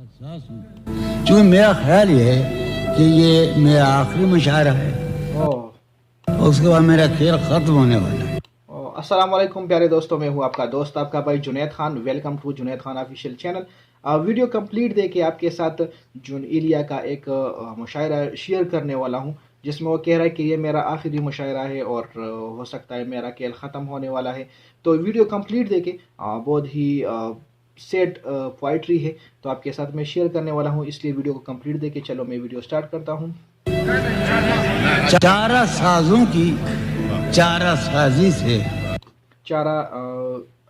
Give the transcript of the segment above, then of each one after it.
چونکہ میرا خیال یہ ہے کہ یہ میرا آخری مشاعرہ ہے اور اس کے بعد میرا کھیل ختم ہونے والا ہے۔ السلام علیکم پیارے دوستوں، میں ہوں آپ کا دوست آپ کا بھائی Junaid Khan. Welcome to Junaid Khan official channel. Video complete دے کے آپ کے ساتھ جون ایلیا کا ایک مشاعرہ شیئر کرنے والا ہوں، جس میں وہ کہہ رہا ہے کہ یہ میرا آخری مشاعرہ ہے اور ہو سکتا ہے میرا کھیل ختم ہونے والا ہے۔ تو ویڈیو کمپلیٹ دے کے بہت ہی سیڈ پوائٹری ہے، تو آپ کے ساتھ میں شیئر کرنے والا ہوں، اس لیے ویڈیو کو کمپلیٹ دے کے چلو میں ویڈیو سٹارٹ کرتا ہوں۔ چارہ سازوں کی چارہ سازی سے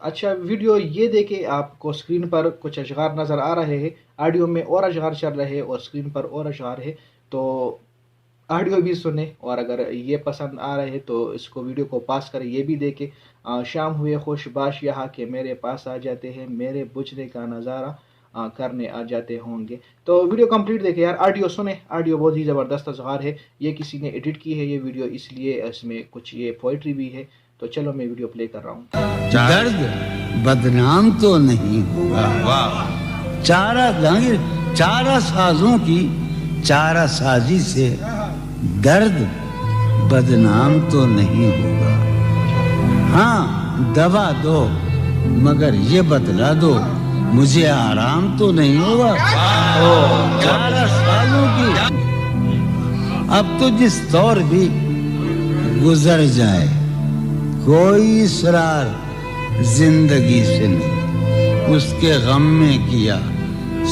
اچھا، ویڈیو یہ دیکھے آپ کو اسکرین پر کچھ اشعار نظر آ رہے ہیں، آڈیو میں اور اشعار چل رہے ہیں اور اسکرین پر اور اشعار ہے، تو آڈیو بھی سنیں اور اگر یہ پسند آ رہے ہیں تو اس کو ویڈیو کو پاس کریں، یہ بھی دیکھیں۔ شام ہوئے خوش باش یہاں کہ میرے پاس آ جاتے ہیں، میرے بجھنے کا نظارہ کرنے آ جاتے ہوں گے۔ تو ویڈیو کمپلیٹ دیکھیں یار، آڈیو سنیں، آڈیو بہت ہی زبردست اشعار ہے، یہ کسی نے ایڈٹ کی ہے یہ ویڈیو، اس لیے اس میں کچھ یہ پوئٹری بھی ہے۔ تو چلو میں ویڈیو پلے کر رہا ہوں۔ درد بدنام تو نہیں ہوگا، چارہ سازوں کی چارہ سازی سے درد بدنام تو نہیں ہوگا۔ ہاں دوا دو مگر یہ بتلا دو مجھے آرام تو نہیں ہوگا۔ چارہ سازوں کی اب تو جس دور بھی گزر جائے، کوئی اسرار زندگی سے نہیں، اس کے غم میں کیا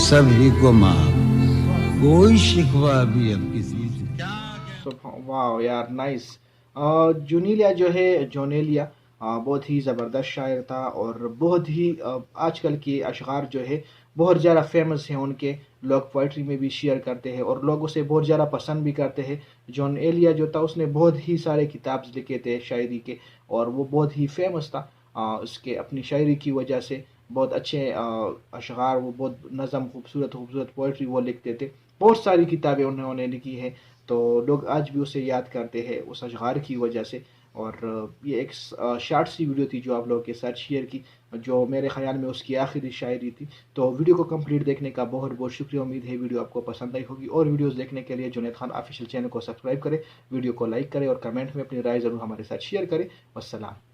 سبھی کو معاف، کوئی شکوہ بھی اب کسی سے۔ واو یار، نائس۔ جونیلیا بہت ہی زبردست شاعر تھا اور بہت ہی آج کل کے اشعار جو ہے بہت زیادہ فیمس ہیں، ان کے لوگ پوئٹری میں بھی شیئر کرتے ہیں اور لوگ اسے بہت زیادہ پسند بھی کرتے ہیں۔ جون ایلیا جو تھا اس نے بہت ہی سارے کتاب لکھے تھے شاعری کے اور وہ بہت ہی فیمس تھا، اس کے اپنی شاعری کی وجہ سے بہت اچھے اشعار، وہ بہت نظم خوبصورت پوئٹری وہ لکھتے تھے، بہت ساری کتابیں انہوں نے لکھی ہیں، تو لوگ آج بھی اسے یاد کرتے ہیں اس اشعار کی وجہ سے۔ اور یہ ایک شارٹ سی ویڈیو تھی جو آپ لوگوں کے ساتھ شیئر کی، جو میرے خیال میں اس کی آخری شاعری تھی۔ تو ویڈیو کو کمپلیٹ دیکھنے کا بہت بہت شکریہ، امید ہے ویڈیو آپ کو پسند آئی ہوگی، اور ویڈیوز دیکھنے کے لیے جنید خان آفیشیل چینل کو سبسکرائب کریں، ویڈیو کو لائک کریں اور کمنٹ میں اپنی رائے ضرور ہمارے ساتھ شیئر کریں۔ والسلام۔